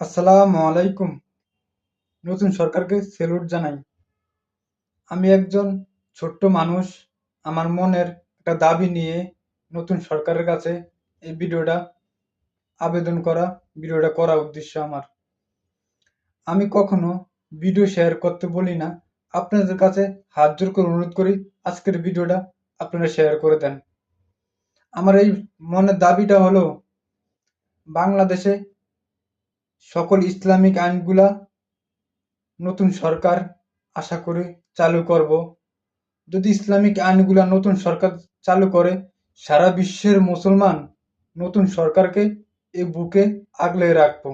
আসসালামু আলাইকুম। নতুন সরকারকে সেলুট জানাই। আমি একজন ছোট্ট মানুষ। আমার মনের একটা দাবি নিয়ে নতুন সরকারের কাছে এই ভিডিওটা করা উদ্দেশ্য আমার। আমি কখনো ভিডিও শেয়ার করতে বলি না। আপনাদের কাছে হাত জোর করে অনুরোধ করি, আজকের ভিডিওটা আপনারা শেয়ার করে দেন। আমার এই মনের দাবিটা হলো, বাংলাদেশে সকল ইসলামিক আইনগুলা নতুন সরকার আশা করি চালু করব। যদি ইসলামিক আইনগুলা নতুন সরকার চালু করে, সারা বিশ্বের মুসলমান নতুন সরকারকে এই বুকে আগলে রাখবো।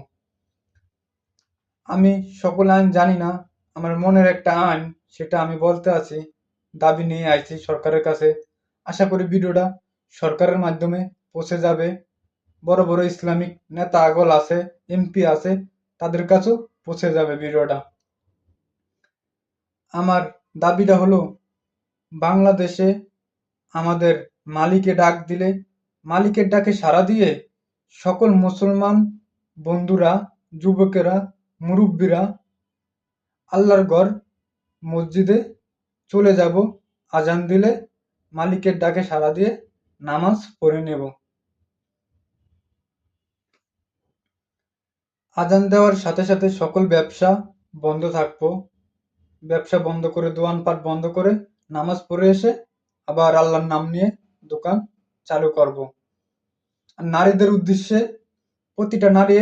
আমি সকল আইন জানি না, আমার মনের একটা আইন, সেটা আমি বলতে আছি, দাবি নিয়ে আইছি সরকারের কাছে। আশা করি ভিডিওটা সরকারের মাধ্যমে পৌঁছে যাবে। বড় বড় ইসলামিক নেতা আগল আছে, এমপি আছে, তাদের কাছেও পৌঁছে যাবে ভিডিওটা। আমার দাবিটা হলো, বাংলাদেশে আমাদের মালিকে ডাক দিলে, মালিকের ডাকে সাড়া দিয়ে সকল মুসলমান বন্ধুরা, যুবকেরা, মুরব্বীরা আল্লাহর ঘর মসজিদে চলে যাব। আজান দিলে মালিকের ডাকে সাড়া দিয়ে নামাজ পড়ে নেব। আজান দেওয়ার সাথে সাথে সকল ব্যবসা বন্ধ থাকবো। ব্যবসা বন্ধ করে, দোকানপাট বন্ধ করে, নামাজ পড়ে এসে আবার আল্লাহর নাম নিয়ে দোকান চালু করব। আর নারীদের উদ্দেশ্যে, প্রতিটা নারী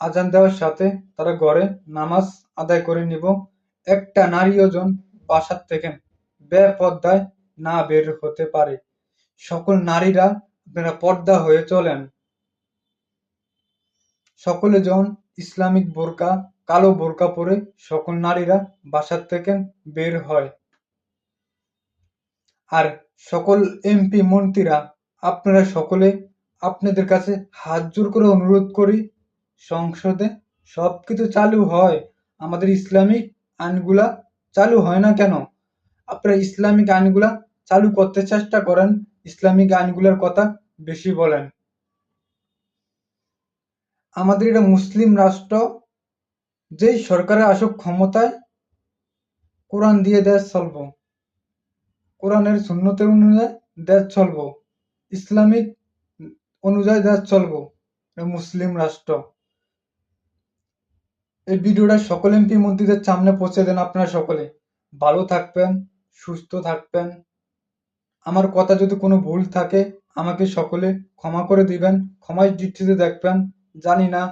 আজান দেওয়ার সাথে তারা ঘরে নামাজ আদায় করে নিব। একটা নারীও যেন বাসার থেকে বেপর্দায় না বের হতে পারে। সকল নারীরা আপনারা পর্দা হয়ে চলেন। সকলে যেন ইসলামিক বোরকা, কালো বোরকা পরে সকল নারীরা বাসার থেকে বের হয়। আর সকল এমপি মন্ত্রীরা, আপনারা সকলে, আপনাদের কাছে হাত জোর করে অনুরোধ করি, সংসদে সবকিছু চালু হয়, আমাদের ইসলামিক আইনগুলা চালু হয় না কেন? আপনারা ইসলামিক আইনগুলা চালু করতে চেষ্টা করেন, ইসলামিক আইনগুলোর কথা বেশি বলেন। আমাদের এটা মুসলিম রাষ্ট্র, যেই সরকারে আসুক ক্ষমতায়, কোরআন দিয়ে দেশ চলবো, কোরআনের সুন্নতের অনুযায়ী দেশ চলবো, ইসলামিক অনুযায়ী দেশ চলবো। মুসলিম রাষ্ট্র। এই ভিডিওটা সকল এমপি মন্ত্রীদের সামনে পৌঁছে দেন। আপনারা সকলে ভালো থাকবেন, সুস্থ থাকবেন। আমার কথা যদি কোনো ভুল থাকে, আমাকে সকলে ক্ষমা করে দিবেন, ক্ষমার দৃষ্টিতে দেখবেন। জানি না